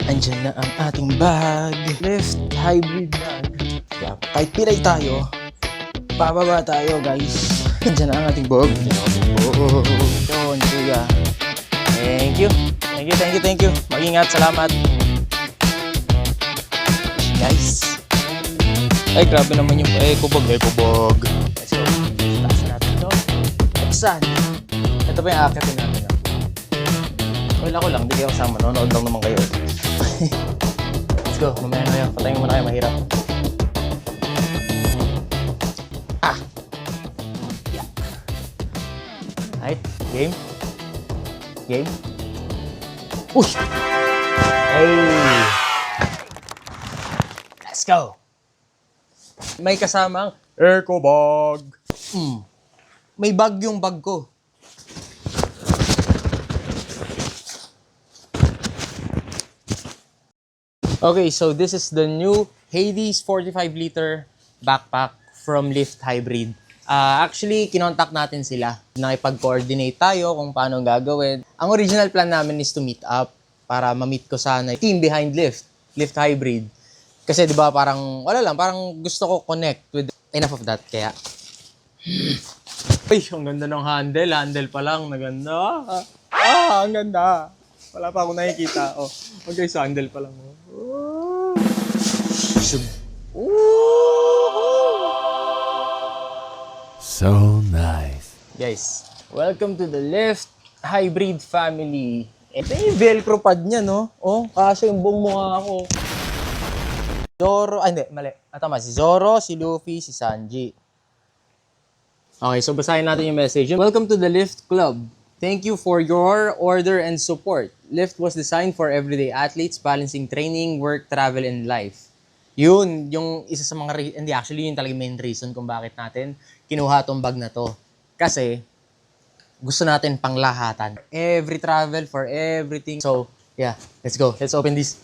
Andyan na ang ating bag. Lift hybrid bag. Kahit pilay tayo, bababa tayo guys. Andyan na ang ating bag. Yun, kuya. Thank you. Thank you. Mag-ingat. Salamat. Guys. Ay, grabe naman yung kubog. Let's go. Taas natin ito. Saan? Ito pa yung akitin natin. Well, ako lang. Hindi kayo kasama. Nanonood lang naman kayo. Let's go. Mamaya na yan. Patayin mo na kayo. Mahirap. Yeah. Alright. Game. Uy! Hey! Let's go! May kasamang eco bag. May bag yung bag ko. Okay, so this is the new Hades 45-liter backpack from Lift Hybrid. Actually, kinontak natin sila. Nakipag-coordinate tayo kung paano gagawin. Ang original plan namin is to meet up para ma-meet ko sana yung team behind Lift Hybrid. Kasi 'di ba parang wala lang, parang gusto ko connect with enough of that kaya. Ay, ang ganda ng handle. Handle pa lang, naganda. Ang ganda. Wala pa akong nakikita. Oh, okay, so handle pa lang. So nice. Guys, welcome to the Lift Hybrid family. Ito yung Velcro pad niya, no? Oh, kasi yung buong mukha ko. Zoro, hindi, mali. Tama, si Zoro, si Luffy, si Sanji. Okay, so basahin natin yung message. Welcome to the Lift Club. Thank you for your order and support. Lift was designed for everyday athletes balancing training, work, travel, and life. Yun, yung isa sa mga, hindi actually yun talaga main reason kung bakit natin kinuha tong bag na to. Kasi, gusto natin panglahatan. Every travel, for everything. So, yeah, let's go. Let's open this.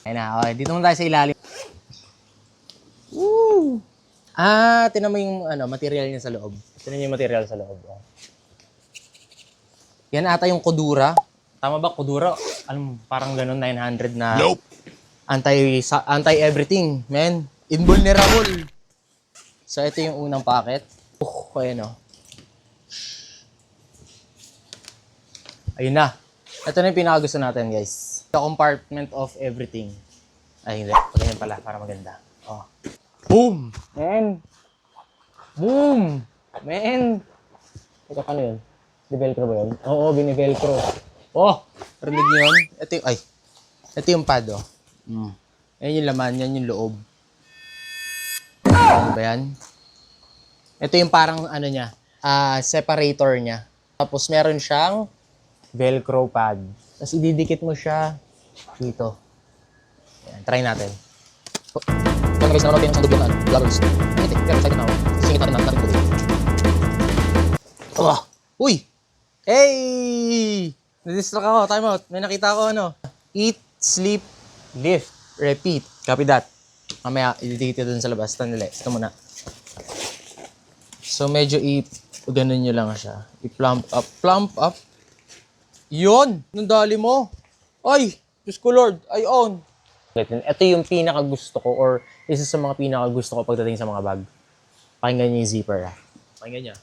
Ayun na, okay. Dito muna tayo sa ilalim. Woo! Tinan mo yung material niya sa loob. Tinan yung material sa loob. Oh. Yan ata yung Kodura. Tama ba, Kodura? Alam, parang ganun, 900 na nope. Anti-everything, man. Invulnerable. So, ito yung unang packet. Ayan o. Ayun na. Ito na yung pinakagusto natin, guys. The compartment of everything. Ay, hindi. Pagganyan pala, para maganda. Oh. Boom! Man! Boom! Man! Ito, paano yun? Di-velcro ba yun? Oo, bini-velcro. Oh! Rinig nyo yun? Ito yung pad, oh. Ayan yung laman, yan yung loob. Ano ba yan? Ito yung parang, niya, separator niya. Tapos meron siyang velcro pad. Tapos ididikit mo siya dito. Ayan, try natin. Kaya guys, nanonood kayo ng dublong vloggers. Pero excited na ako. Singit natin natin tuloy. Oh! Uy! Hey! Nadistract ako. Time out. May nakita ako Eat, sleep, lift, repeat. Copy that. Mamaya, ididikit dun sa labas. Ito muna. So, medyo ganun nyo lang siya. I-plump up. Plump up. Yun! Nandali mo. Ay! Diyos ko Lord. Ay, on. Ito yung pinakagusto ko or isa sa mga pinakagusto ko pagdating sa mga bag. Pakinggan nyo yung zipper. Pakinggan nyo.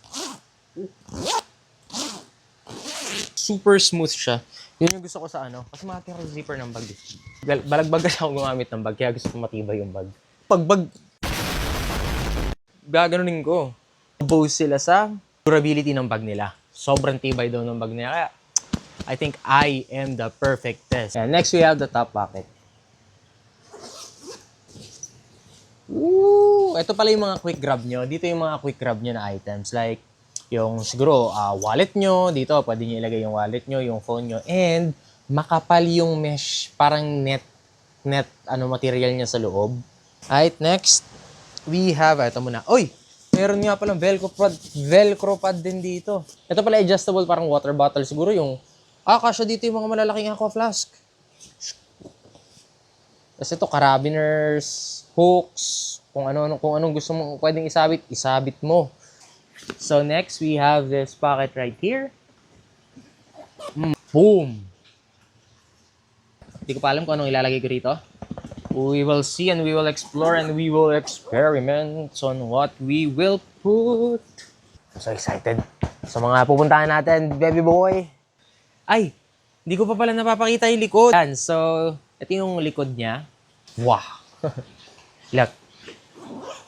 Super smooth siya. Yun yung gusto ko sa Kasi matira yung zipper ng bag. Balagbag kasi ako gumamit ng bag, kaya gusto ko matibay yung bag. Pag bag, gaganunin ko. Boast sila sa durability ng bag nila. Sobrang tibay daw ng bag nila. Kaya, I think I am the perfect test. And next, we have the top pocket. Woo! Ito pala yung mga quick grab nyo. Dito yung mga quick grab nyo na items. Like, yung siguro wallet nyo. Dito, pwede nyo ilagay yung wallet nyo, yung phone nyo. And, makapal yung mesh, parang net material niya sa loob. Alright, next, we have, ito muna. Uy! Meron nga palang Velcro pad din dito. Ito pala adjustable, parang water bottle. Siguro yung, kasya dito yung mga malalaking aqua flask. Tapos ito, carabiners, hooks, kung anong gusto mo pwedeng isabit mo. So next, we have this pocket right here. Boom! Hindi ko pa alam kung anong ilalagay ko rito. We will see and we will explore and we will experiment on what we will put. I'm so excited. So mga pupuntahan natin, baby boy. Ay, hindi ko pa pala napapakita yung likod. Yan, so, ito yung likod niya. Wow. Look.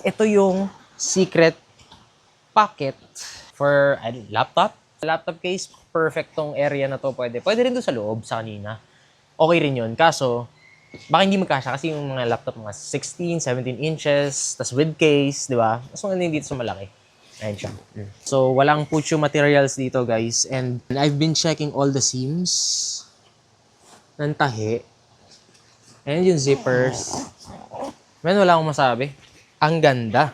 Ito yung secret pocket for laptop. Laptop case, perfect tong area na to. Pwede rin doon sa loob, sa kanina. Okay rin yun. Kaso, baka hindi magkasya kasi yung mga laptop mga 16, 17 inches, tas with case, di ba? Mas maganda dito sa malaki. Ayan siya. So, walang pucho materials dito, guys. And I've been checking all the seams ng tahi. Ayan yung zippers. Man, wala akong masabi. Ang ganda.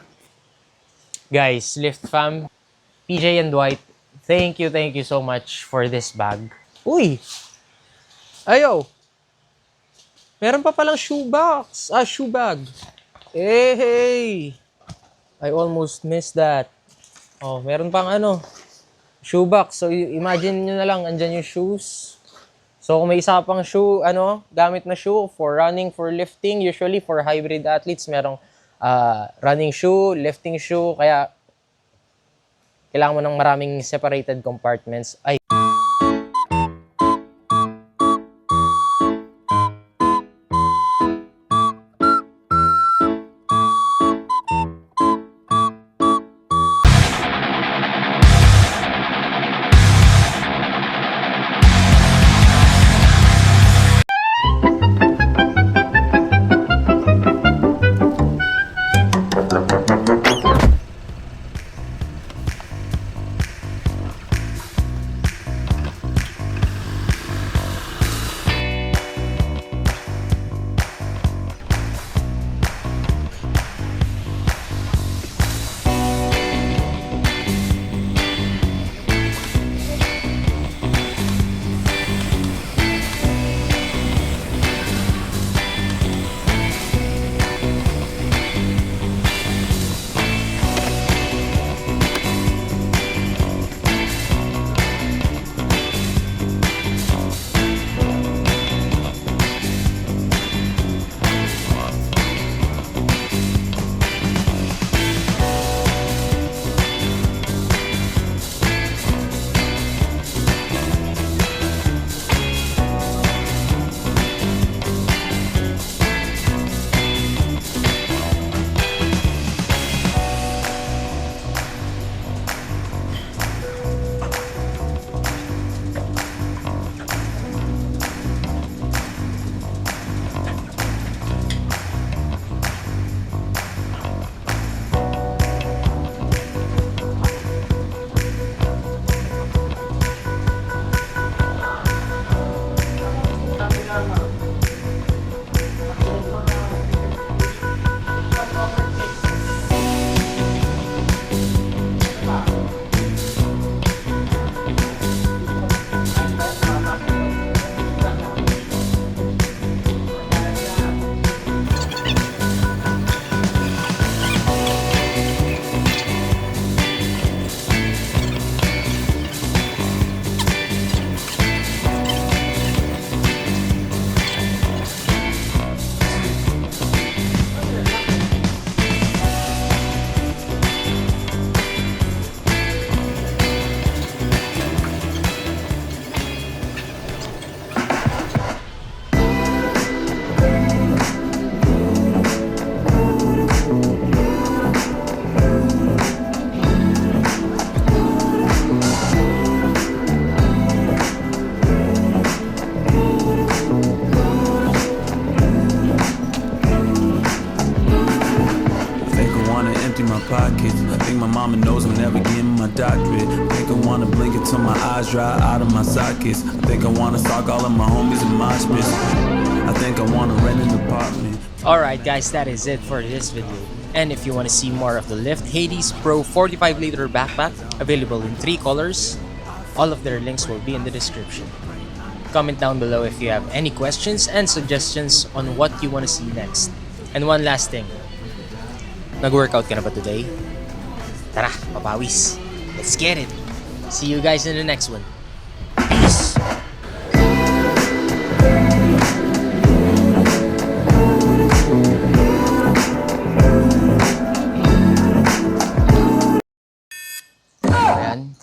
Guys, Lift Fam, PJ and Dwight, thank you so much for this bag. Uy! Ayo! Meron pa palang shoe bag. Hey! I almost missed that. Oh, meron pang shoebox. So, imagine nyo na lang, andyan yung shoes. So, kung may isa pang shoe, gamit na shoe for running, for lifting, usually for hybrid athletes, merong running shoe, lifting shoe, kaya kailangan mo ng maraming separated compartments. Ay, pockets. I think my mama knows I'm never getting my doctorate. I think I wanna blink until my eyes dry out of my sockets. I think I wanna stalk all of my homies in mosh pits. I think I wanna rent an apartment. Alright guys, that is it for this video. And if you want to see more of the Lift Hades Pro 45-liter backpack, available in 3 colors, all of their links will be in the description. Comment down below if you have any questions and suggestions on what you want to see next. And one last thing, nag-workout ka na ba today? Tara, papawis. Let's get it. See you guys in the next one. Peace! yan.